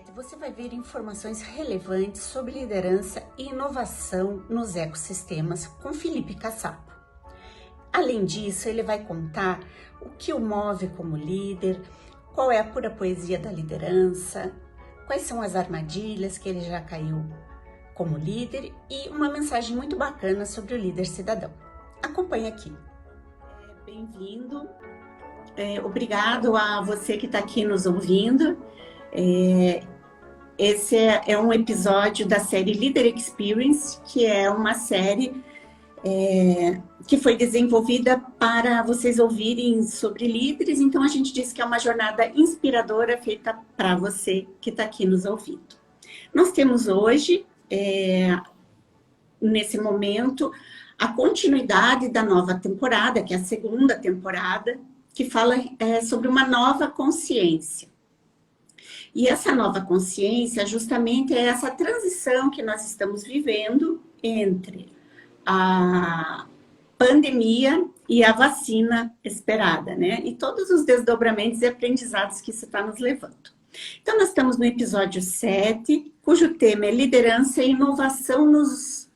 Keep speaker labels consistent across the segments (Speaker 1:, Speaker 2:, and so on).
Speaker 1: 7 você vai ver informações relevantes sobre liderança e inovação nos ecossistemas com Felipe Cassapo. Além disso, ele vai contar o que o move como líder, qual é a pura poesia da liderança, quais são as armadilhas que ele já caiu como líder e uma mensagem muito bacana sobre o líder cidadão. Acompanhe aqui. Bem-vindo. Obrigado a você que está aqui nos ouvindo. Esse é um episódio da série Leader Experience, que é uma série que foi desenvolvida para vocês ouvirem sobre líderes. Então, a gente diz que é uma jornada inspiradora feita para você que está aqui nos ouvindo. Nós temos hoje, nesse momento, a continuidade da nova temporada, que é a segunda temporada, que fala sobre uma nova consciência. E essa nova consciência justamente é essa transição que nós estamos vivendo entre a pandemia e a vacina esperada, né? E todos os desdobramentos e aprendizados que isso está nos levando. Então, nós estamos no episódio 7, cujo tema é liderança e inovação nos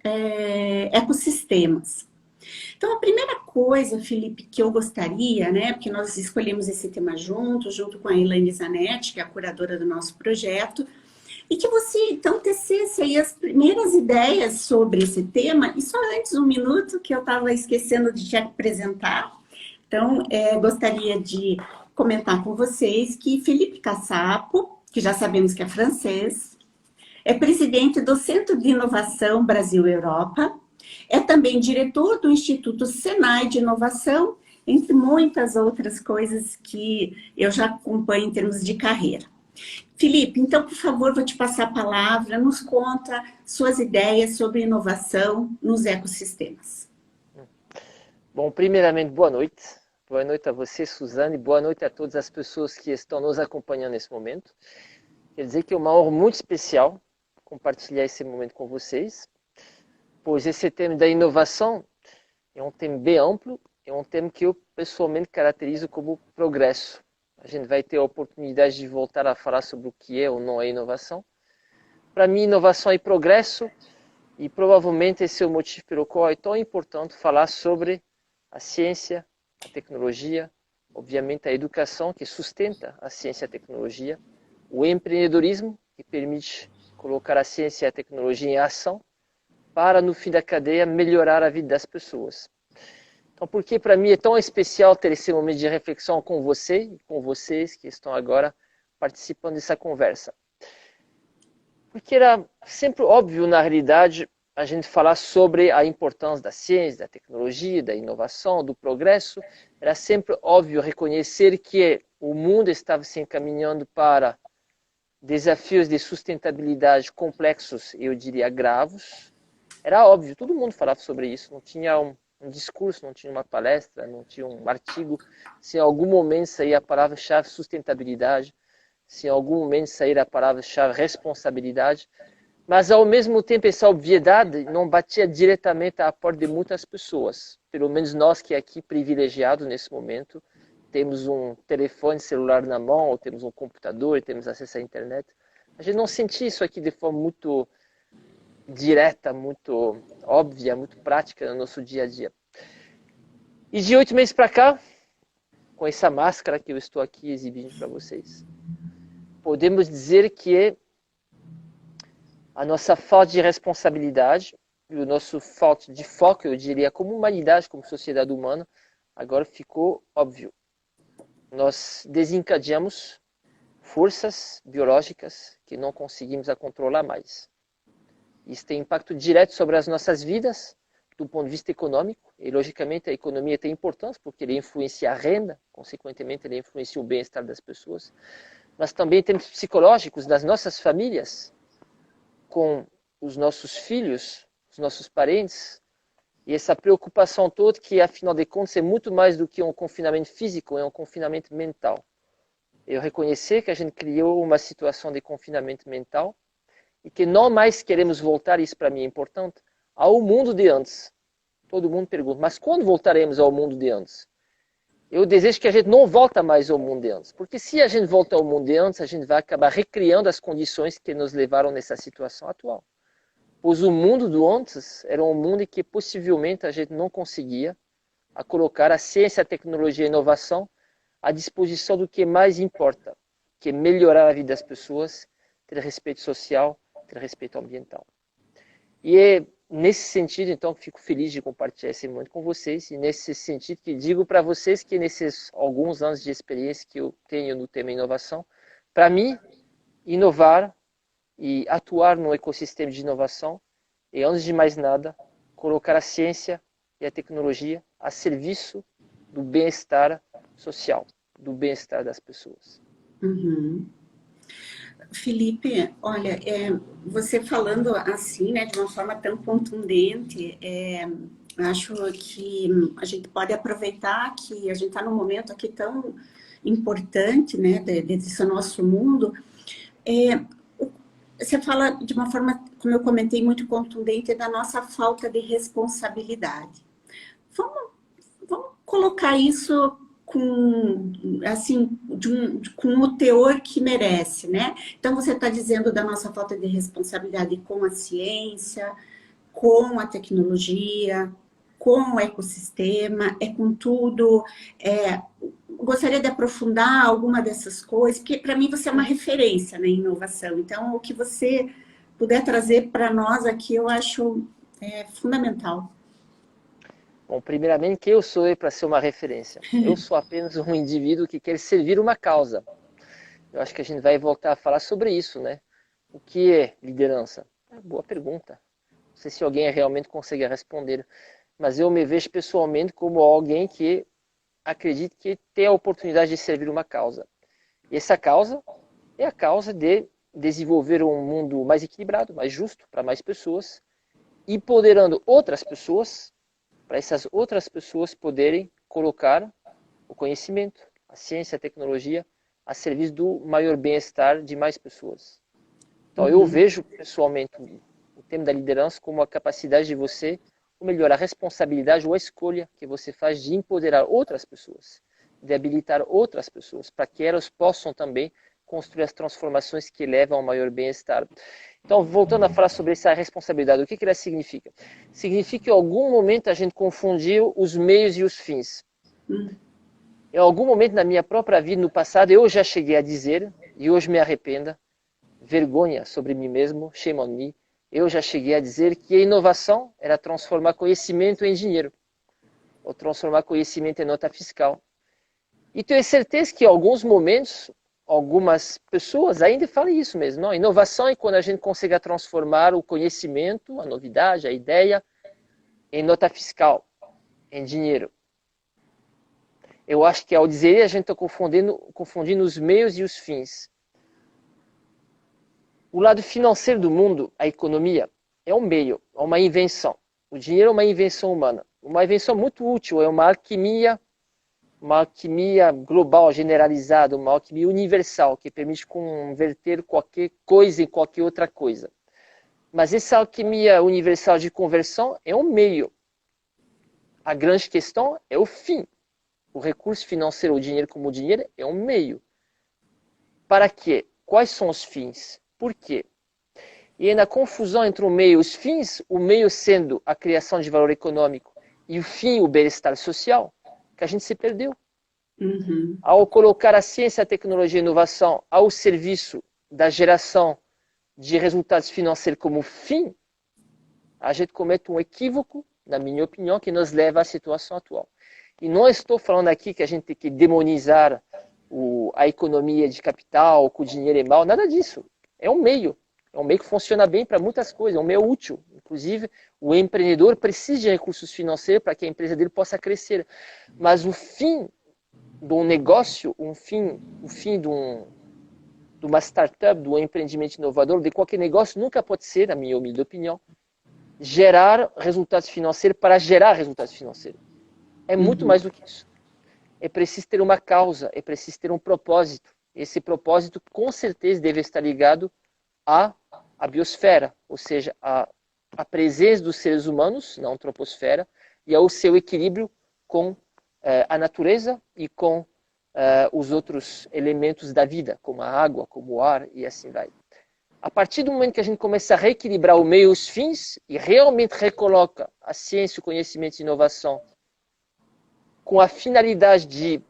Speaker 1: ecossistemas. Então, a primeira coisa, Felipe, que eu gostaria, né, porque nós escolhemos esse tema junto com a Elaine Zanetti, que é a curadora do nosso projeto, e que você, então, tecesse aí as primeiras ideias sobre esse tema, e só antes, um minuto, que eu estava esquecendo de te apresentar. Então, gostaria de comentar com vocês que Felipe Cassapo, que já sabemos que é francês, é presidente do Centro de Inovação Brasil-Europa, é também diretor do Instituto Senai de Inovação, entre muitas outras coisas que eu já acompanho em termos de carreira. Felipe, então, por favor, vou te passar a palavra, nos conta suas ideias sobre inovação nos ecossistemas.
Speaker 2: Bom, primeiramente, boa noite. Boa noite a você, Suzane, e boa noite a todas as pessoas que estão nos acompanhando nesse momento. Quer dizer que é uma honra muito especial compartilhar esse momento com vocês, pois esse tema da inovação é um tema bem amplo, é um tema que eu pessoalmente caracterizo como progresso. A gente vai ter a oportunidade de voltar a falar sobre o que é ou não é inovação. Para mim, inovação é progresso, e provavelmente esse é o motivo pelo qual é tão importante falar sobre a ciência, a tecnologia, obviamente a educação que sustenta a ciência e a tecnologia, o empreendedorismo que permite colocar a ciência e a tecnologia em ação para, no fim da cadeia, melhorar a vida das pessoas. Então, por que para mim é tão especial ter esse momento de reflexão com você e com vocês que estão agora participando dessa conversa? Porque era sempre óbvio, na realidade, a gente falar sobre a importância da ciência, da tecnologia, da inovação, do progresso. Era sempre óbvio reconhecer que o mundo estava se encaminhando para desafios de sustentabilidade complexos, eu diria graves. Era óbvio, todo mundo falava sobre isso, não tinha um discurso, não tinha uma palestra, não tinha um artigo, se em algum momento sair a palavra-chave sustentabilidade, se em algum momento sair a palavra-chave responsabilidade, mas ao mesmo tempo essa obviedade não batia diretamente à porta de muitas pessoas, pelo menos nós que aqui privilegiados nesse momento, temos um telefone celular na mão, ou temos um computador e temos acesso à internet. A gente não sentia isso aqui de forma muito direta, muito óbvia, muito prática no nosso dia a dia. E de 8 meses para cá, com essa máscara que eu estou aqui exibindo para vocês, podemos dizer que a nossa falta de responsabilidade e o nosso falta de foco, eu diria, como humanidade, como sociedade humana, agora ficou óbvio. Nós desencadeamos forças biológicas que não conseguimos controlar mais. Isso tem impacto direto sobre as nossas vidas, do ponto de vista econômico, e logicamente a economia tem importância, porque ele influencia a renda, consequentemente ele influencia o bem-estar das pessoas, mas também temos psicológicos das nossas famílias, com os nossos filhos, os nossos parentes, e essa preocupação toda que, afinal de contas, é muito mais do que um confinamento físico, é um confinamento mental. Eu reconhecer que a gente criou uma situação de confinamento mental e que não mais queremos voltar, isso para mim é importante, ao mundo de antes. Todo mundo pergunta, mas quando voltaremos ao mundo de antes? eu desejo que a gente não volte mais ao mundo de antes. Porque se a gente volta ao mundo de antes, a gente vai acabar recriando as condições que nos levaram nessa situação atual. Pois o mundo do antes era um mundo em que possivelmente a gente não conseguia a colocar a ciência, a tecnologia e a inovação à disposição do que mais importa, que é melhorar a vida das pessoas, ter respeito social, ter respeito ambiental. E é nesse sentido, então, que fico feliz de compartilhar esse momento com vocês, e nesse sentido que digo para vocês que nesses alguns anos de experiência que eu tenho no tema inovação, para mim, inovar e atuar no ecossistema de inovação é, antes de mais nada, colocar a ciência e a tecnologia a serviço do bem-estar social, do bem-estar das pessoas.
Speaker 1: Uhum. Felipe, olha, você falando assim, né, de uma forma tão contundente, acho que a gente pode aproveitar que a gente está num momento aqui tão importante, né, desse nosso mundo. Você fala de uma forma, como eu comentei, muito contundente, da nossa falta de responsabilidade. Vamos colocar isso com, assim, com o teor que merece, né? Então, você está dizendo da nossa falta de responsabilidade com a ciência, com a tecnologia, com o ecossistema, com tudo. Gostaria de aprofundar alguma dessas coisas, porque para mim você é uma referência na inovação. Então, o que você puder trazer para nós aqui, eu acho fundamental.
Speaker 2: Bom, primeiramente, quem eu sou para ser uma referência? Eu sou apenas um indivíduo que quer servir uma causa. Eu acho que a gente vai voltar a falar sobre isso, né? O que é liderança? Boa pergunta. Não sei se alguém realmente consegue responder, mas eu me vejo pessoalmente como alguém que acredita que tem a oportunidade de servir uma causa. E essa causa é a causa de desenvolver um mundo mais equilibrado, mais justo para mais pessoas, empoderando outras pessoas, para essas outras pessoas poderem colocar o conhecimento, a ciência, a tecnologia a serviço do maior bem-estar de mais pessoas. Então, eu vejo pessoalmente o tema da liderança como a capacidade de você, ou melhor, a responsabilidade ou a escolha que você faz de empoderar outras pessoas, de habilitar outras pessoas, para que elas possam também construir as transformações que levam ao maior bem-estar. Então, voltando a falar sobre essa responsabilidade, o que ela significa? Significa que em algum momento a gente confundiu os meios e os fins. Em algum momento na minha própria vida, no passado, eu já cheguei a dizer, e hoje me arrependo, vergonha sobre mim mesmo, shame on me, eu já cheguei a dizer que a inovação era transformar conhecimento em dinheiro, ou transformar conhecimento em nota fiscal. E tenho certeza que em alguns momentos, algumas pessoas ainda falam isso mesmo. Não? Inovação é quando a gente consegue transformar o conhecimento, a novidade, a ideia, em nota fiscal, em dinheiro. Eu acho que ao dizer a gente está confundindo os meios e os fins. O lado financeiro do mundo, a economia, é um meio, é uma invenção. O dinheiro é uma invenção humana. Uma invenção muito útil, é uma alquimia global, generalizada, uma alquimia universal, que permite converter qualquer coisa em qualquer outra coisa. Mas essa alquimia universal de conversão é um meio. A grande questão é o fim. O recurso financeiro, o dinheiro como dinheiro, é um meio. Para quê? Quais são os fins? Por quê? E aí, na confusão entre o meio e os fins, o meio sendo a criação de valor econômico e o fim, o bem-estar social, que a gente se perdeu. Ao colocar a ciência, a tecnologia e a inovação ao serviço da geração de resultados financeiros como fim, a gente comete um equívoco, na minha opinião, que nos leva à situação atual. E não estou falando aqui que a gente tem que demonizar a economia de capital, que o dinheiro é mau, nada disso. É um meio que funciona bem para muitas coisas, é um meio útil. Inclusive, o empreendedor precisa de recursos financeiros para que a empresa dele possa crescer. Mas o fim de um negócio, o fim de uma startup, de um empreendimento inovador, de qualquer negócio, nunca pode ser, na minha humilde opinião, gerar resultados financeiros para gerar resultados financeiros. É muito mais do que isso. É preciso ter uma causa, é preciso ter um propósito. Esse propósito, com certeza, deve estar ligado à biosfera, ou seja, à presença dos seres humanos na antroposfera e ao seu equilíbrio com a natureza e com os outros elementos da vida, como a água, como o ar e assim vai. A partir do momento que a gente começa a reequilibrar o meio e os fins e realmente recoloca a ciência, o conhecimento e a inovação com a finalidade de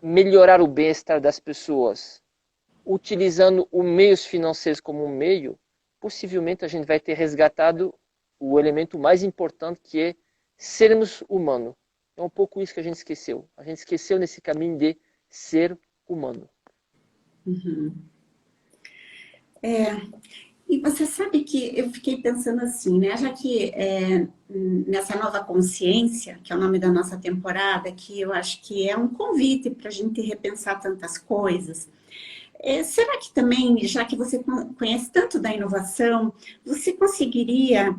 Speaker 2: melhorar o bem-estar das pessoas, utilizando os meios financeiros como um meio, possivelmente a gente vai ter resgatado o elemento mais importante, que é sermos humanos. É um pouco isso que a gente esqueceu. A gente esqueceu nesse caminho de ser humano.
Speaker 1: Uhum. E você sabe que eu fiquei pensando assim, né? Já que nessa nova consciência, que é o nome da nossa temporada, que eu acho que é um convite para a gente repensar tantas coisas. Será que também, já que você conhece tanto da inovação, você conseguiria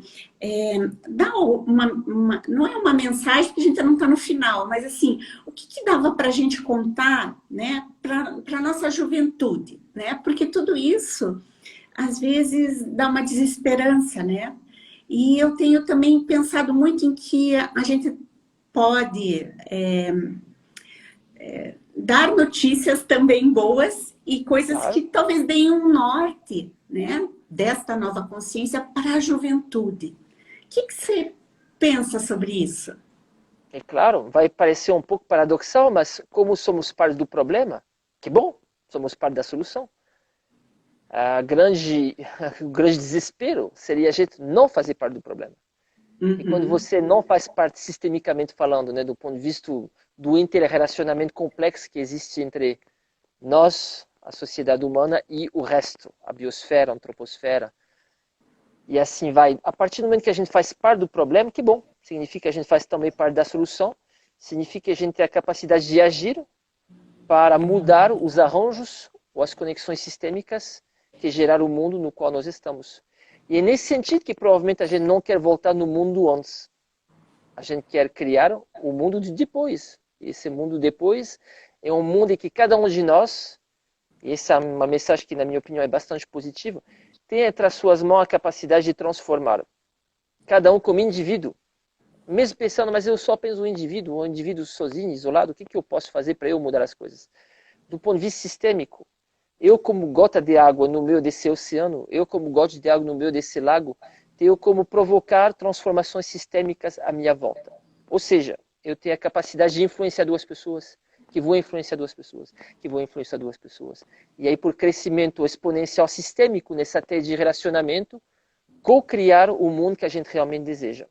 Speaker 1: dar não é uma mensagem, porque a gente não está no final, mas assim, o que dava para a gente contar, né, para a nossa juventude, né? Porque tudo isso, às vezes, dá uma desesperança, né? E eu tenho também pensado muito em que a gente pode dar notícias também boas e coisas
Speaker 2: Claro.
Speaker 1: que talvez deem um norte, né, desta nova consciência para a juventude. O que você pensa sobre isso?
Speaker 2: É claro, vai parecer um pouco paradoxal, mas como somos parte do problema, que bom, somos parte da solução. O grande desespero seria a gente não fazer parte do problema. E quando
Speaker 1: Uhum,
Speaker 2: você não faz parte sistemicamente falando, né, do ponto de vista do interrelacionamento complexo que existe entre nós, a sociedade humana, e o resto, a biosfera, a antroposfera, e assim vai. A partir do momento que a gente faz parte do problema, que bom, significa que a gente faz também parte da solução, significa que a gente tem a capacidade de agir para mudar os arranjos ou as conexões sistêmicas que geraram o mundo no qual nós estamos. E é nesse sentido que provavelmente a gente não quer voltar no mundo antes. A gente quer criar o mundo de depois. E esse mundo depois é um mundo em que cada um de nós, e essa é uma mensagem que, na minha opinião, é bastante positiva, tem entre as suas mãos a capacidade de transformar. Cada um como indivíduo. Mesmo pensando, mas eu sou apenas um indivíduo sozinho, isolado, o que eu posso fazer para eu mudar as coisas? Do ponto de vista sistêmico, eu como gota de água no meio desse oceano, eu como gota de água no meio desse lago, tenho como provocar transformações sistêmicas à minha volta. Ou seja, eu tenho a capacidade de influenciar duas pessoas, que vão influenciar duas pessoas, que vão influenciar duas pessoas. E aí, por crescimento exponencial sistêmico nessa teia de relacionamento, co-criar o mundo que a gente realmente deseja.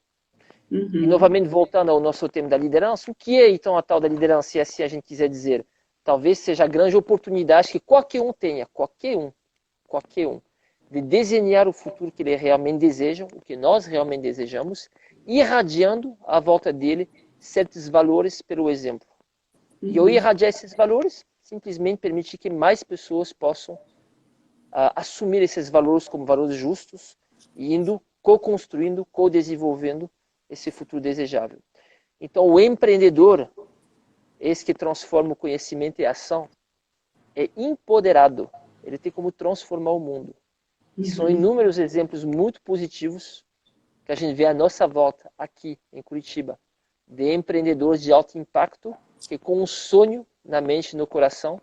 Speaker 2: E
Speaker 1: uhum,
Speaker 2: novamente, voltando ao nosso tema da liderança, o que é então a tal da liderança, se assim a gente quiser dizer? Talvez seja a grande oportunidade que qualquer um tenha, qualquer um, de desenhar o futuro que ele realmente deseja, o que nós realmente desejamos, irradiando à volta dele certos valores pelo exemplo. E ao
Speaker 1: uhum,
Speaker 2: irradiar esses valores, simplesmente permitir que mais pessoas possam assumir esses valores como valores justos e indo co-construindo, co-desenvolvendo esse futuro desejável. Então, o empreendedor, esse que transforma o conhecimento em ação, é empoderado. Ele tem como transformar o mundo. E são
Speaker 1: uhum.
Speaker 2: inúmeros exemplos muito positivos que a gente vê à nossa volta, aqui em Curitiba, de empreendedores de alto impacto que, com um sonho na mente e no coração,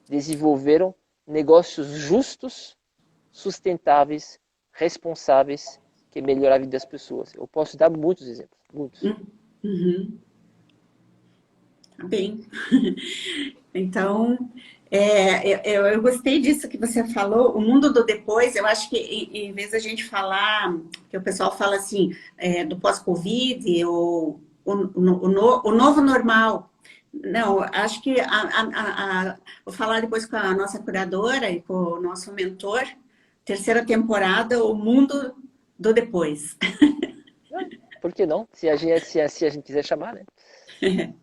Speaker 2: desenvolveram negócios justos, sustentáveis, responsáveis, que melhoram a vida das pessoas. Eu posso dar muitos exemplos, muitos.
Speaker 1: Uhum. Tá bem. Então, eu gostei disso que você falou, o mundo do depois. Eu acho que em vez da gente falar, que o pessoal fala assim, do pós-Covid, ou o novo normal. Não, acho que vou falar depois com a nossa curadora e com o nosso mentor, terceira temporada, o mundo do depois.
Speaker 2: Por que não? Se a gente quiser chamar, né?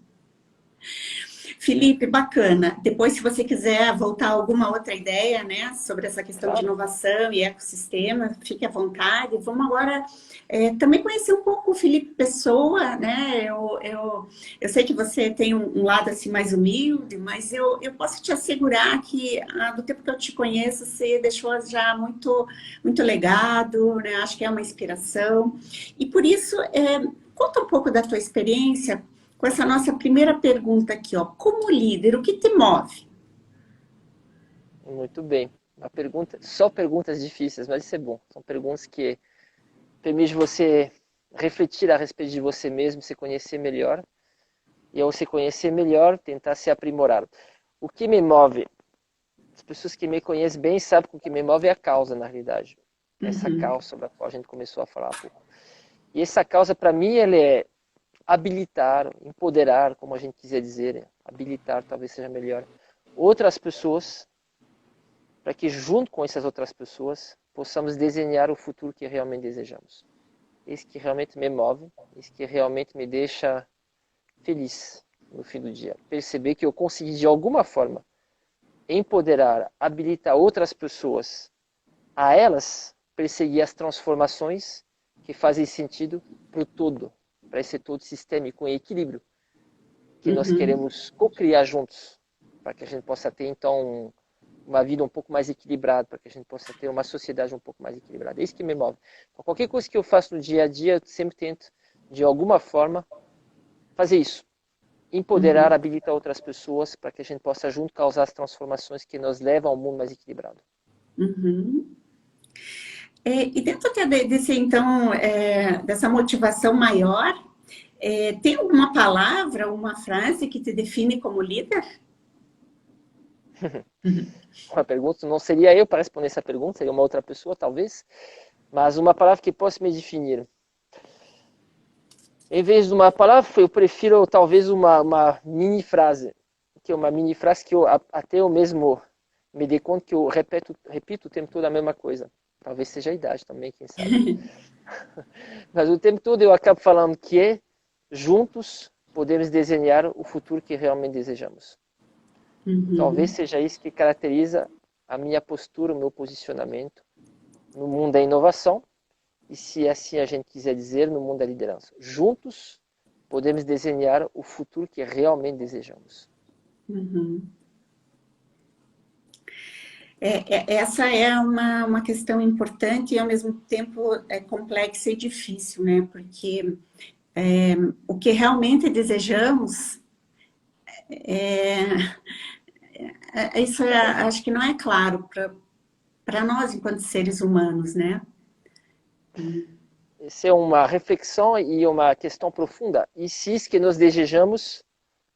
Speaker 1: Felipe, bacana. Depois, se você quiser voltar a alguma outra ideia, né, sobre essa questão de
Speaker 2: Claro.
Speaker 1: inovação e ecossistema, fique à vontade. Vamos agora também conhecer um pouco o Felipe Pessoa, né? Eu sei que você tem um lado assim mais humilde, mas eu posso te assegurar que do tempo que eu te conheço, você deixou já muito legado, né? Acho que é uma inspiração. E por isso, conta um pouco da tua experiência com essa nossa primeira pergunta aqui, ó. Como líder, o que te move?
Speaker 2: Muito bem. Uma pergunta, só perguntas difíceis, mas isso é bom. São perguntas que permitem você refletir a respeito de você mesmo, se conhecer melhor. E ao se conhecer melhor, tentar se aprimorar. O que me move? As pessoas que me conhecem bem sabem que o que me move é a causa, na realidade. Essa causa sobre a qual a gente começou a falar há pouco. E essa causa, para mim, ela é habilitar, empoderar, como a gente quiser dizer, habilitar talvez seja melhor, outras pessoas, para que junto com essas outras pessoas, possamos desenhar o futuro que realmente desejamos. Isso que realmente me move, isso que realmente me deixa feliz no fim do dia. Perceber que eu consegui, de alguma forma, empoderar, habilitar outras pessoas a elas perseguir as transformações que fazem sentido para o todo, para esse todo sistêmico em equilíbrio, que nós queremos co-criar juntos, para que a gente possa ter, então, uma vida um pouco mais equilibrada, para que a gente possa ter uma sociedade um pouco mais equilibrada. É isso que me move. Então, qualquer coisa que eu faço no dia a dia, eu sempre tento, de alguma forma, fazer isso. Empoderar, habilitar outras pessoas, para que a gente possa, junto, causar as transformações que nos levam a um mundo mais equilibrado.
Speaker 1: E dentro desse, então, dessa motivação maior, tem alguma palavra, uma frase que te define como líder?
Speaker 2: Uma pergunta, não seria eu para responder essa pergunta, seria uma outra pessoa, talvez, mas uma palavra que possa me definir. Em vez de uma palavra, eu prefiro talvez uma mini frase, que é uma mini frase que até eu mesmo me dei conta que eu repito o tempo todo a mesma coisa. Talvez seja a idade também, quem sabe. Mas o tempo todo eu acabo falando que juntos podemos desenhar o futuro que realmente desejamos. Talvez seja isso que caracteriza a minha postura, o meu posicionamento no mundo da inovação e, se assim a gente quiser dizer, no mundo da liderança. Juntos podemos desenhar o futuro que realmente desejamos.
Speaker 1: Essa é uma questão importante e, ao mesmo tempo, complexa e difícil, né? Porque o que realmente desejamos, isso acho que não é claro para nós, enquanto seres humanos, né?
Speaker 2: Essa é uma reflexão e uma questão profunda. E se isso que nós desejamos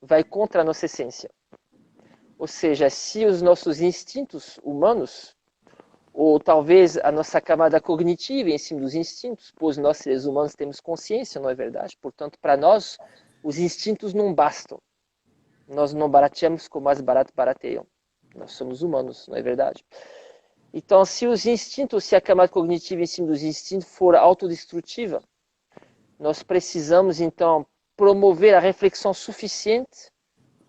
Speaker 2: vai contra a nossa essência? Ou seja, se os nossos instintos humanos, ou talvez a nossa camada cognitiva em cima dos instintos, pois nós seres humanos temos consciência, não é verdade? Portanto, para nós, os instintos não bastam. Nós não barateamos como mais barato barateiam. Nós somos humanos, não é verdade? Então, se os instintos, se a camada cognitiva em cima dos instintos for autodestrutiva, nós precisamos, então, promover a reflexão suficiente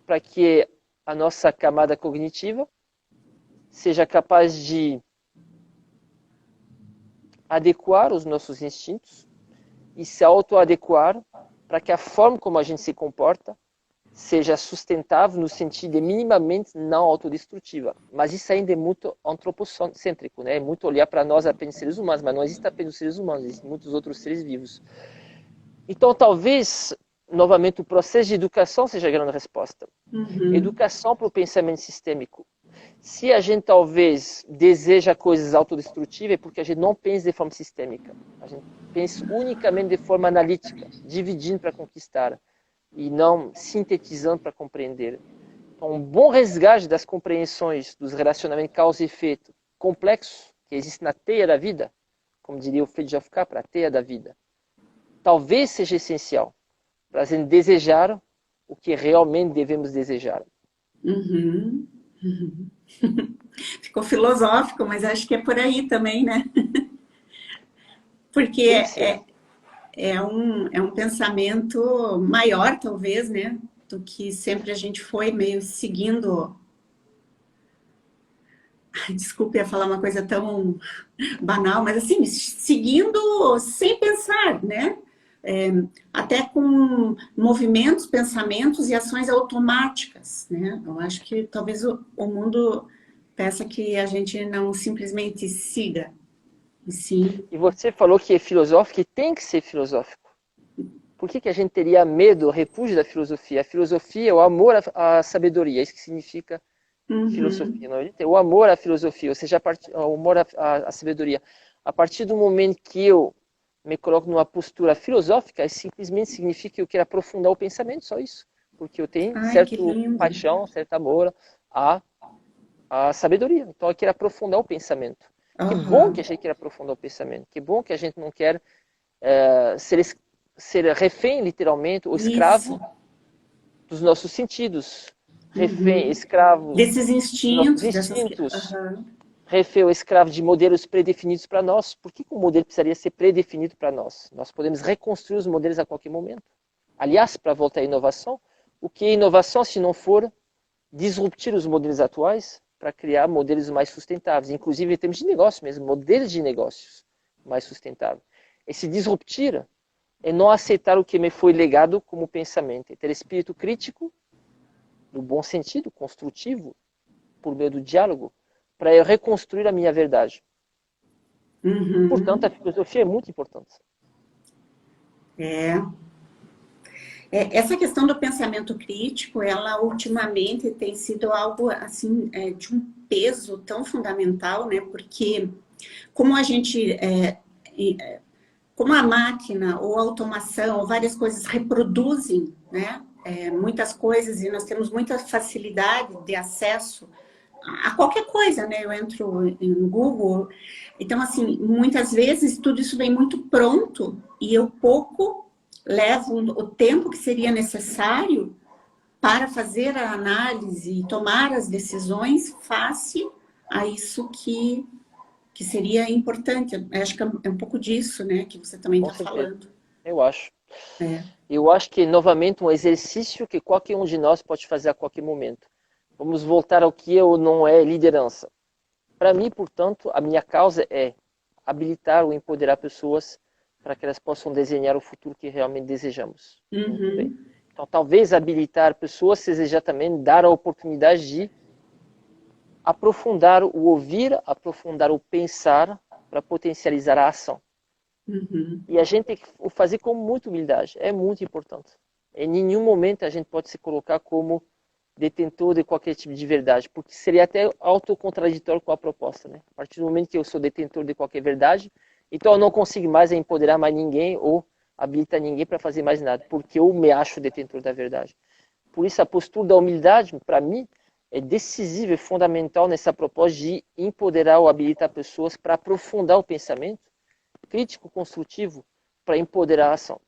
Speaker 2: para que a nossa camada cognitiva seja capaz de adequar os nossos instintos e se autoadequar para que a forma como a gente se comporta seja sustentável no sentido de minimamente não autodestrutiva. Mas isso ainda é muito antropocêntrico, né? É muito olhar para nós apenas seres humanos, mas não existe apenas seres humanos, existem muitos outros seres vivos. Então, talvez, novamente, o processo de educação seja a grande resposta. Educação para o pensamento sistêmico. Se a gente talvez deseja coisas autodestrutivas, é porque a gente não pensa de forma sistêmica. A gente pensa unicamente de forma analítica, dividindo para conquistar e não sintetizando para compreender. Então, um bom resgate das compreensões dos relacionamentos causa e efeito complexos que existem na teia da vida, como diria o Friedrich Capra, a teia da vida, talvez seja essencial para a gente desejar o que realmente devemos desejar.
Speaker 1: Ficou filosófico, mas acho que é por aí também, né? Porque é um pensamento maior, talvez, né? Do que sempre a gente foi meio seguindo. Desculpe eu falar uma coisa tão banal, mas assim, seguindo sem pensar, né? Até com movimentos, pensamentos e ações automáticas, né? Eu acho que talvez o mundo peça que a gente não simplesmente siga, sim.
Speaker 2: E você falou que é filosófico e tem que ser filosófico. Por que a gente teria medo, repúdio da filosofia? A filosofia é o amor à sabedoria, é isso que significa filosofia. Não é? O amor à filosofia, ou seja, o amor à sabedoria. A partir do momento que eu me coloco numa postura filosófica, simplesmente significa que eu quero aprofundar o pensamento, só isso. Porque eu tenho
Speaker 1: Ai, que
Speaker 2: certa
Speaker 1: lindo.
Speaker 2: paixão, certo amor à sabedoria. Então eu quero aprofundar o pensamento. Que bom que a gente quer aprofundar o pensamento. Que bom que a gente não quer ser refém, literalmente, ou escravo
Speaker 1: Isso.
Speaker 2: dos nossos sentidos. Refém, escravo
Speaker 1: Desses
Speaker 2: dos nossos
Speaker 1: instintos, dessas...
Speaker 2: instintos. Refém ou escravo de modelos predefinidos para nós. Por que o modelo precisaria ser predefinido para nós? Nós podemos reconstruir os modelos a qualquer momento. Aliás, para voltar à inovação, o que é inovação se não for disruptir os modelos atuais para criar modelos mais sustentáveis, inclusive em termos de negócio mesmo, modelos de negócios mais sustentáveis. Esse disruptir é não aceitar o que me foi legado como pensamento, é ter espírito crítico, no bom sentido, construtivo, por meio do diálogo, para eu reconstruir a minha verdade. Portanto, a filosofia é muito importante.
Speaker 1: Essa questão do pensamento crítico, ela ultimamente tem sido algo assim de um peso tão fundamental, né? Porque como a gente, como a máquina ou a automação ou várias coisas reproduzem, né? Muitas coisas e nós temos muita facilidade de acesso a qualquer coisa, né? Eu entro no Google, então assim, muitas vezes tudo isso vem muito pronto e eu pouco levo o tempo que seria necessário para fazer a análise e tomar as decisões face a isso que seria importante. Eu acho que é um pouco disso, né, que você também
Speaker 2: Com
Speaker 1: está
Speaker 2: certeza.
Speaker 1: falando.
Speaker 2: Eu acho. Eu acho que, novamente, um exercício que qualquer um de nós pode fazer a qualquer momento. Vamos voltar ao que eu não é liderança. Para mim, portanto, a minha causa é habilitar ou empoderar pessoas para que elas possam desenhar o futuro que realmente desejamos. Muito bem. Então, talvez habilitar pessoas seja também dar a oportunidade de aprofundar o ouvir, aprofundar o pensar para potencializar a ação. E a gente tem que fazer com muita humildade. É muito importante. Em nenhum momento a gente pode se colocar como detentor de qualquer tipo de verdade, porque seria até autocontraditório com a proposta, né? A partir do momento que eu sou detentor de qualquer verdade, então eu não consigo mais empoderar mais ninguém ou habilitar ninguém para fazer mais nada, porque eu me acho detentor da verdade. Por isso a postura da humildade, para mim, é decisiva e fundamental nessa proposta de empoderar ou habilitar pessoas para aprofundar o pensamento crítico, construtivo, para empoderar a ação.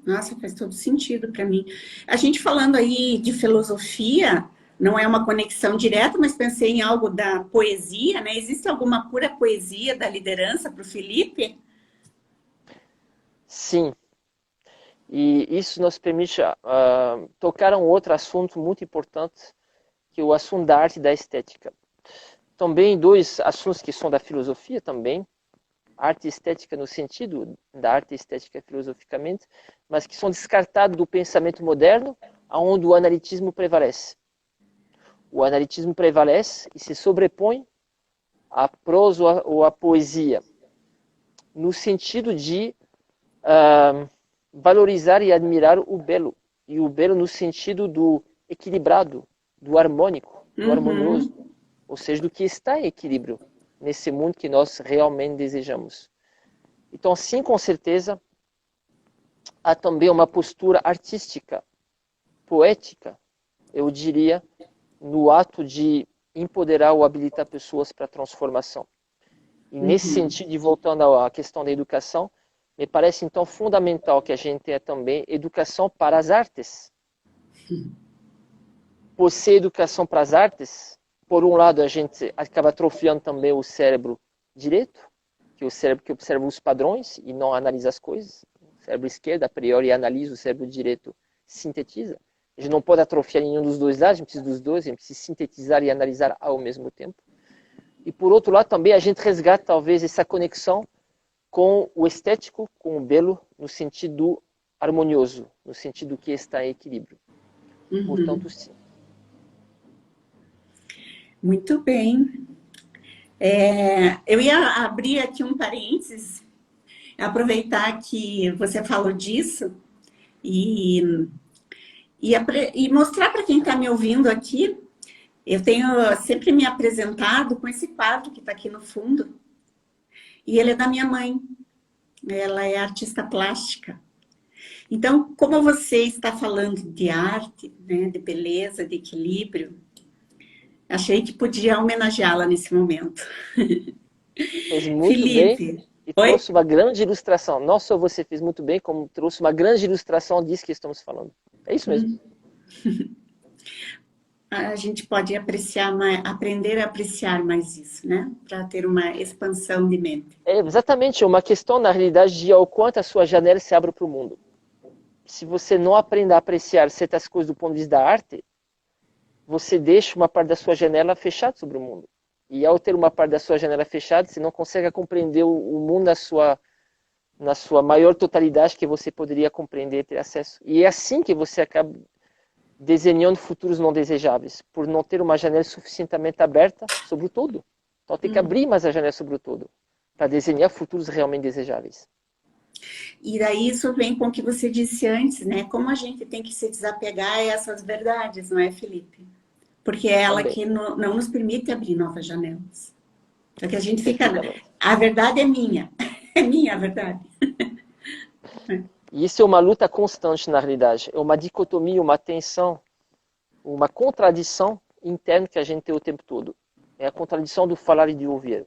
Speaker 1: Nossa, faz todo sentido para mim. A gente falando aí de filosofia, não é uma conexão direta, mas pensei em algo da poesia, né? Existe alguma pura poesia da liderança para o Felipe?
Speaker 2: Sim. E isso nos permite tocar um outro assunto muito importante, que é o assunto da arte e da estética. Também dois assuntos que são da filosofia também, arte e estética no sentido da arte e estética filosoficamente, mas que são descartados do pensamento moderno, onde o analitismo prevalece. O analitismo prevalece e se sobrepõe à prosa ou à poesia, no sentido de valorizar e admirar o belo. E o belo no sentido do equilibrado, do harmônico, do harmonioso. Ou seja, do que está em equilíbrio nesse mundo que nós realmente desejamos. Então, sim, com certeza, há também uma postura artística, poética, eu diria, no ato de empoderar ou habilitar pessoas para a transformação. E nesse sentido, e voltando à questão da educação, me parece então fundamental que a gente tenha também educação para as artes. Por ser educação para as artes, por um lado a gente acaba atrofiando também o cérebro direito, que é o cérebro que observa os padrões e não analisa as coisas. O cérebro esquerdo, a priori, analisa, o cérebro direito sintetiza. A gente não pode atrofiar nenhum dos dois lados, a gente precisa dos dois, a gente precisa sintetizar e analisar ao mesmo tempo. E por outro lado também a gente resgata talvez essa conexão com o estético, com o belo, no sentido harmonioso, no sentido que está em equilíbrio. Portanto, sim.
Speaker 1: Muito bem. Eu ia abrir aqui um parênteses aproveitar que você falou disso e, e mostrar para quem está me ouvindo aqui. Eu tenho sempre me apresentado com esse quadro que está aqui no fundo. E ele é da minha mãe. Ela é artista plástica. Então, como você está falando de arte, né, de beleza, de equilíbrio, achei que podia homenageá-la nesse momento.
Speaker 2: Fez muito bem
Speaker 1: Felipe,
Speaker 2: e
Speaker 1: oi?
Speaker 2: trouxe uma grande ilustração. Não só você fez muito bem, como trouxe uma grande ilustração disso que estamos falando. É isso mesmo.
Speaker 1: A gente pode apreciar mais, aprender a apreciar mais isso, né? Para ter uma expansão de mente.
Speaker 2: É exatamente uma questão, na realidade, de ao quanto a sua janela se abre para o mundo. Se você não aprender a apreciar certas coisas do ponto de vista da arte, você deixa uma parte da sua janela fechada sobre o mundo. E ao ter uma parte da sua janela fechada, você não consegue compreender o mundo na sua maior totalidade que você poderia compreender e ter acesso. E é assim que você acaba desenhando futuros não desejáveis, por não ter uma janela suficientemente aberta sobre o todo. Então tem que abrir mais a janela sobre o todo, para desenhar futuros realmente desejáveis.
Speaker 1: E daí isso vem com o que você disse antes, né? Como a gente tem que se desapegar a essas verdades, não é, Felipe? Porque é ela
Speaker 2: Também,
Speaker 1: que não nos permite abrir novas janelas. Só que a gente fica.
Speaker 2: perfeitamente.
Speaker 1: A verdade é minha. É minha a verdade.
Speaker 2: E isso é uma luta constante, na realidade. É uma dicotomia, uma tensão, uma contradição interna que a gente tem o tempo todo. É a contradição do falar e do ouvir.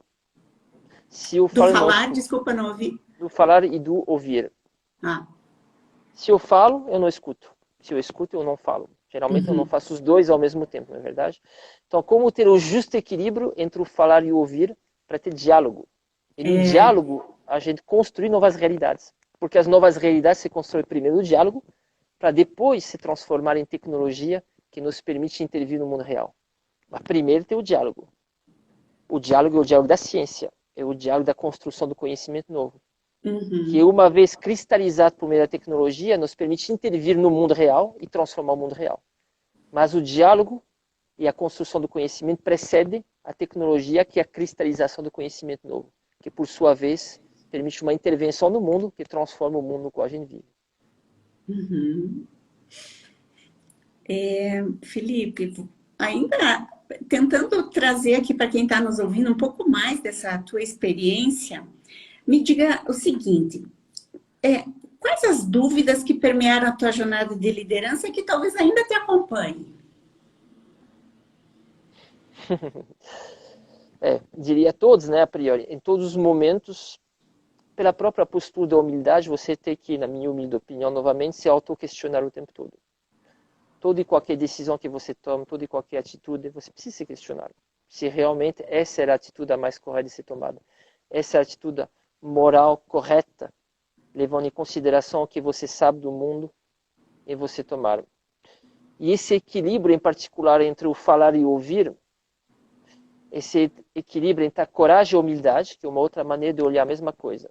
Speaker 2: Se eu
Speaker 1: Do
Speaker 2: falo, não
Speaker 1: falar,
Speaker 2: escuto.
Speaker 1: desculpa, não ouvi.
Speaker 2: Do falar e do ouvir.
Speaker 1: Ah.
Speaker 2: Se eu falo, eu não escuto. Se eu escuto, eu não falo. Geralmente eu não
Speaker 1: Uhum.
Speaker 2: faço os dois ao mesmo tempo, não é verdade? Então, como ter o justo equilíbrio entre o falar e o ouvir para ter diálogo? E no
Speaker 1: É.
Speaker 2: diálogo, a gente construir novas realidades. Porque as novas realidades se constroem primeiro no diálogo, para depois se transformar em tecnologia que nos permite intervir no mundo real. Mas primeiro tem o diálogo. O diálogo é o diálogo da ciência, é o diálogo da construção do conhecimento novo, que
Speaker 1: Uhum.
Speaker 2: uma vez cristalizado por meio da tecnologia, nos permite intervir no mundo real e transformar o mundo real. Mas o diálogo e a construção do conhecimento precedem a tecnologia, que é a cristalização do conhecimento novo, que por sua vez permite uma intervenção no mundo que transforma o mundo no qual a gente vive.
Speaker 1: Uhum. Felipe, ainda tentando trazer aqui para quem está nos ouvindo um pouco mais dessa tua experiência, me diga o seguinte: quais as dúvidas que permearam a tua jornada de liderança que talvez ainda te acompanhem?
Speaker 2: Diria todos, né, a priori, em todos os momentos, pela própria postura da humildade, você tem que, na minha humilde opinião, novamente, se auto-questionar o tempo todo. Toda e qualquer decisão que você toma, toda e qualquer atitude, você precisa se questionar. Se realmente essa era a atitude a mais correta de ser tomada. Essa é a atitude moral correta, levando em consideração o que você sabe do mundo e você tomar. E esse equilíbrio em particular entre o falar e o ouvir, esse equilíbrio entre a coragem e a humildade, que é uma outra maneira de olhar a mesma coisa.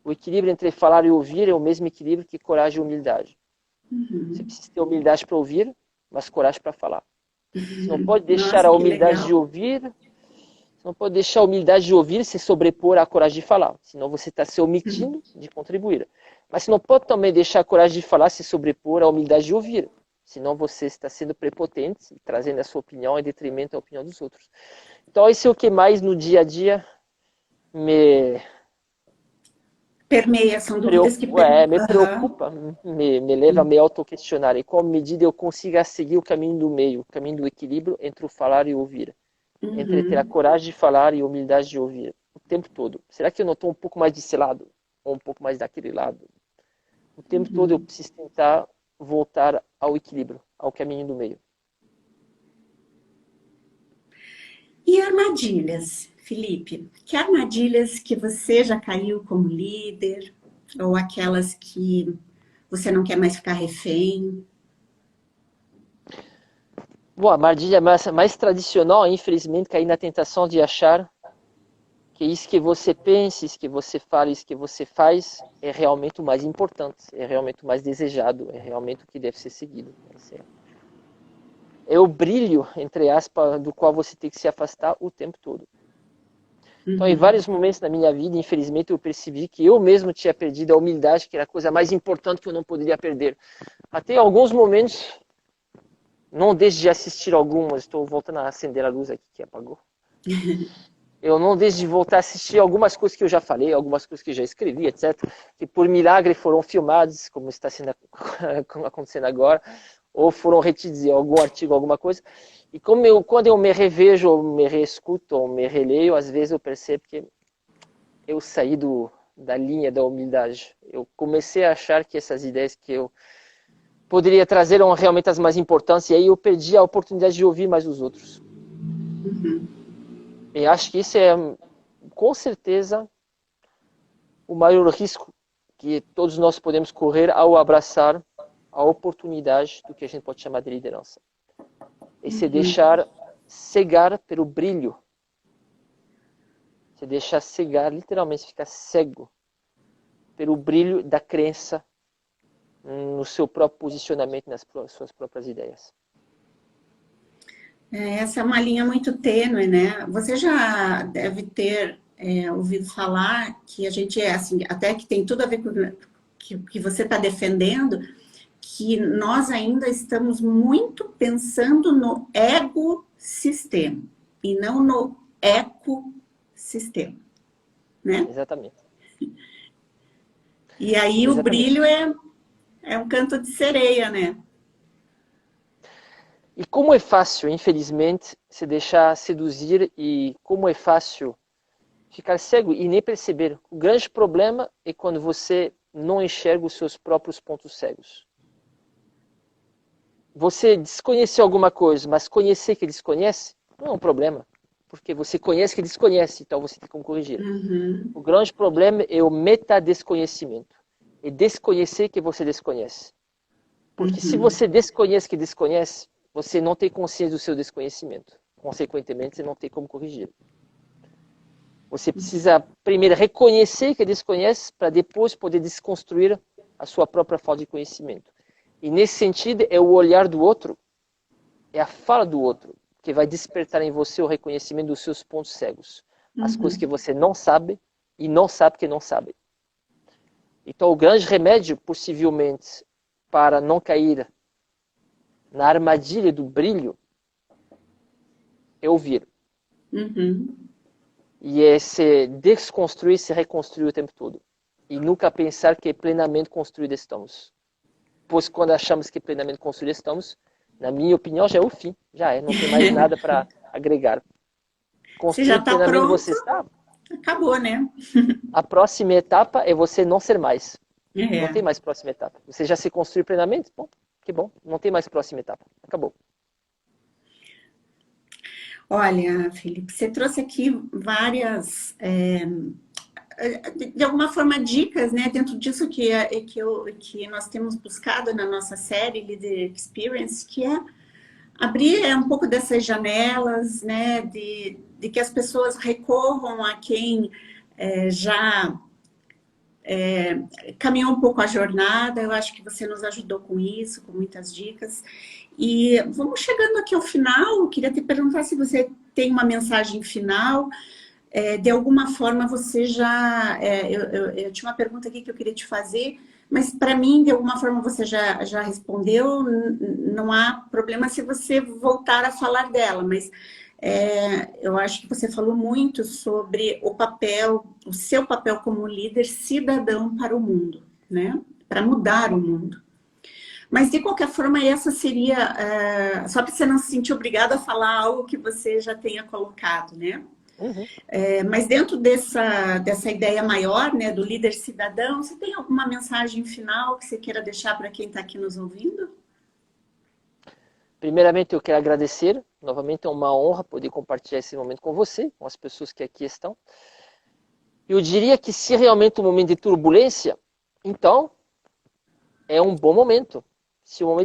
Speaker 2: O equilíbrio entre falar e ouvir é o mesmo equilíbrio que coragem e humildade. Você
Speaker 1: Uhum.
Speaker 2: precisa ter humildade para ouvir, mas coragem para falar. Você não pode deixar
Speaker 1: Nossa,
Speaker 2: a
Speaker 1: que
Speaker 2: humildade de
Speaker 1: legal.
Speaker 2: ouvir, você não pode deixar a humildade de ouvir se sobrepor à coragem de falar, senão você está se omitindo de contribuir. Mas você não pode também deixar a coragem de falar se sobrepor à humildade de ouvir, senão você está sendo prepotente, trazendo a sua opinião em detrimento da opinião dos outros. Então, isso é o que mais no dia a dia me
Speaker 1: Permeia, são dúvidas que
Speaker 2: me
Speaker 1: Aham.
Speaker 2: preocupa, me leva a me auto-questionar. Em qual medida eu consiga seguir o caminho do meio, o caminho do equilíbrio entre o falar e o ouvir, entre ter a
Speaker 1: Uhum.
Speaker 2: coragem de falar e a humildade de ouvir, o tempo todo. Será que eu não estou um pouco mais desse lado? Ou um pouco mais daquele lado? O tempo todo eu
Speaker 1: Uhum.
Speaker 2: preciso tentar voltar ao equilíbrio, ao caminho do meio.
Speaker 1: E armadilhas, Felipe? Que armadilhas que você já caiu como líder? Ou aquelas que você não quer mais ficar refém?
Speaker 2: Bom, a armadilha mais tradicional, infelizmente, cair na tentação de achar que isso que você pensa, isso que você fala, isso que você faz é realmente o mais importante, é realmente o mais desejado, é realmente o que deve ser seguido. É o brilho, entre aspas, do qual você tem que se afastar o tempo todo. Então, em vários momentos da minha vida, infelizmente, eu percebi que eu mesmo tinha perdido a humildade, que era a coisa mais importante que eu não poderia perder. Até alguns momentos, não deixe de assistir algumas, estou voltando a acender a luz aqui que apagou. Eu não deixo de voltar a assistir algumas coisas que eu já falei, algumas coisas que eu já escrevi, etc., que por milagre foram filmadas, como está sendo acontecendo agora, ou foram retidos em algum artigo, alguma coisa. E quando eu me revejo, ou me reescuto, ou me releio, às vezes eu percebo que eu saí da linha da humildade. Eu comecei a achar que essas ideias que eu poderia trazer eram realmente as mais importantes, e aí eu perdi a oportunidade de ouvir mais os outros. E acho que isso é, com certeza, o maior risco que todos nós podemos correr ao abraçar a oportunidade do que a gente pode chamar de liderança. E se deixar cegar pelo brilho. Se deixar cegar, literalmente ficar cego pelo brilho da crença no seu próprio posicionamento, nas suas próprias ideias.
Speaker 1: Essa é uma linha muito tênue, né? Você já deve ter ouvido falar que a gente é assim, até que tem tudo a ver com o que você está defendendo, que nós ainda estamos muito pensando no ego-sistema e não no ecossistema, né?
Speaker 2: Exatamente.
Speaker 1: E aí o brilho é um canto de sereia, né?
Speaker 2: E como é fácil, infelizmente, se deixar seduzir e como é fácil ficar cego e nem perceber. O grande problema é quando você não enxerga os seus próprios pontos cegos. Você desconhecer alguma coisa, mas conhecer que desconhece, não é um problema. Porque você conhece que desconhece, então você tem como corrigir. O grande problema é o metadesconhecimento. É desconhecer que você desconhece. Porque se você desconhece que desconhece, você não tem consciência do seu desconhecimento. Consequentemente, você não tem como corrigir. Você precisa primeiro reconhecer que desconhece para depois poder desconstruir a sua própria falta de conhecimento. E nesse sentido, é o olhar do outro, é a fala do outro, que vai despertar em você o reconhecimento dos seus pontos cegos. As coisas que você não sabe e não sabe que não sabe. Então, o grande remédio, possivelmente, para não cair na armadilha do brilho, é ouvir. E é se desconstruir, se reconstruir o tempo todo. E nunca pensar que plenamente construídos estamos. Pois quando achamos que plenamente construídos estamos, na minha opinião, já é o fim. Já é, não tem mais nada para agregar.
Speaker 1: Você já está pronto,
Speaker 2: você está,
Speaker 1: acabou, né?
Speaker 2: A próxima etapa é você não ser mais.
Speaker 1: É.
Speaker 2: Não tem mais próxima etapa. Você já se construiu plenamente? Bom, que bom. Não tem mais próxima etapa. Acabou.
Speaker 1: Olha, Felipe, você trouxe aqui várias, de alguma forma, dicas, né? Dentro disso que nós temos buscado na nossa série Leader Experience, que é abrir um pouco dessas janelas, né? De que as pessoas recorram a quem já caminhou um pouco a jornada. Eu acho que você nos ajudou com isso, com muitas dicas. E vamos chegando aqui ao final. Eu queria te perguntar se você tem uma mensagem final. De alguma forma você já... eu tinha uma pergunta aqui que eu queria te fazer, mas para mim, de alguma forma, você já respondeu. Não há problema se você voltar a falar dela, mas eu acho que você falou muito sobre o seu papel como líder cidadão para o mundo, né? Para mudar o mundo. Mas, de qualquer forma, essa seria... só para você não se sentir obrigado a falar algo que você já tenha colocado, né? Mas dentro dessa ideia maior, né, do líder cidadão, você tem alguma mensagem final que você queira deixar para quem está aqui nos ouvindo?
Speaker 2: Primeiramente, eu quero agradecer. Novamente, é uma honra poder compartilhar esse momento com você, com as pessoas que aqui estão. Eu diria que se realmente um momento de turbulência, então é um bom momento.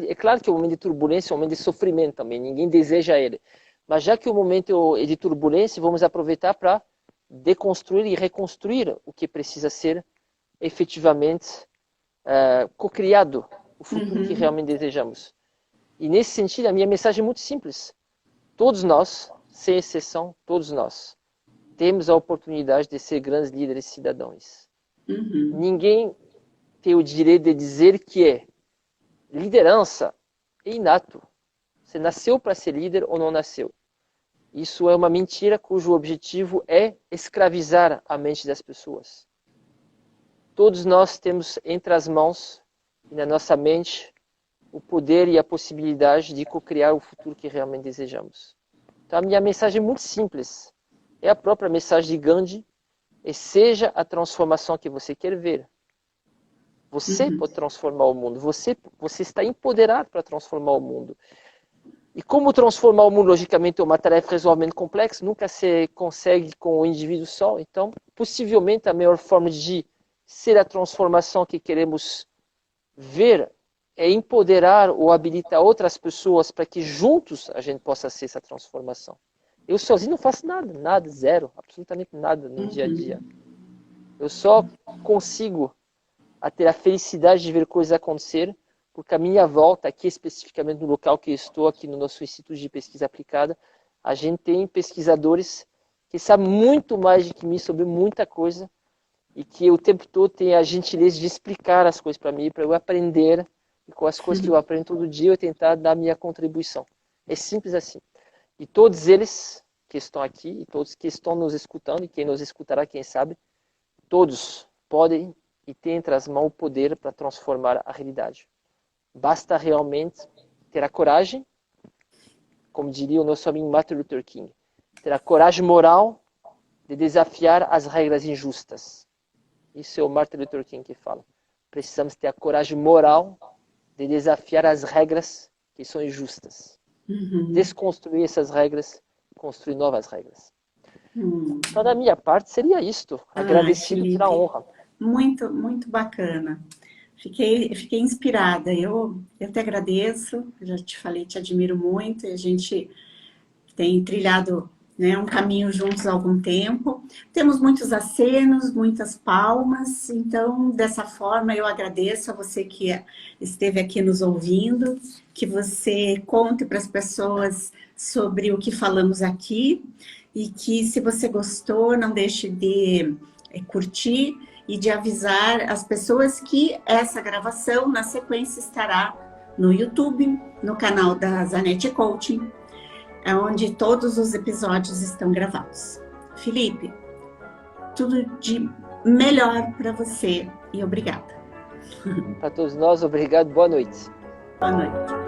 Speaker 2: É claro que o momento de turbulência é um momento de sofrimento também, ninguém deseja ele. Mas já que o momento é de turbulência, vamos aproveitar para deconstruir e reconstruir o que precisa ser efetivamente co-criado, o futuro que realmente desejamos. E nesse sentido, a minha mensagem é muito simples. Todos nós, sem exceção, todos nós, temos a oportunidade de ser grandes líderes cidadãos.
Speaker 1: Uhum.
Speaker 2: Ninguém tem o direito de dizer que liderança é inato. Você nasceu para ser líder ou não nasceu. Isso é uma mentira cujo objetivo é escravizar a mente das pessoas. Todos nós temos entre as mãos e na nossa mente o poder e a possibilidade de co-criar o futuro que realmente desejamos. Então a minha mensagem é muito simples. É a própria mensagem de Gandhi. E seja a transformação que você quer ver. Você pode transformar o mundo. Você está empoderado para transformar o mundo. E como transformar o mundo, logicamente, é uma tarefa razoavelmente complexa. Nunca se consegue com o indivíduo só. Então, possivelmente, a melhor forma de ser a transformação que queremos ver é empoderar ou habilitar outras pessoas para que juntos a gente possa ser essa transformação. Eu sozinho não faço nada, zero, absolutamente nada no dia a dia. Eu só consigo ter a felicidade de ver coisas acontecer, porque a minha volta, aqui especificamente no local que eu estou, aqui no nosso Instituto de Pesquisa Aplicada, a gente tem pesquisadores que sabem muito mais do que mim sobre muita coisa e que o tempo todo têm a gentileza de explicar as coisas para mim, para eu aprender, e com as coisas que eu aprendo todo dia eu tentar dar a minha contribuição. É simples assim. E todos eles que estão aqui, e todos que estão nos escutando, e quem nos escutará, quem sabe, todos podem e têm entre as mãos o poder para transformar a realidade. Basta realmente ter a coragem, como diria o nosso amigo Martin Luther King, ter a coragem moral de desafiar as regras injustas. Isso é o Martin Luther King que fala. Precisamos ter a coragem moral de desafiar as regras que são injustas. Desconstruir essas regras, construir novas regras. Então, da minha parte, seria isto. Agradecido pela honra.
Speaker 1: Muito, muito bacana. Fiquei inspirada. Eu te agradeço. Já te falei, te admiro muito. E a gente tem trilhado, né, um caminho juntos há algum tempo. Temos muitos acenos, muitas palmas. Então, dessa forma, eu agradeço a você que esteve aqui nos ouvindo, que você conte para as pessoas sobre o que falamos aqui e que, se você gostou, não deixe de curtir e de avisar as pessoas que essa gravação, na sequência, estará no YouTube, no canal da Zanetti Coaching, onde todos os episódios estão gravados. Felipe, tudo de melhor para você e obrigada.
Speaker 2: Para todos nós, obrigado, boa noite.
Speaker 1: Boa noite.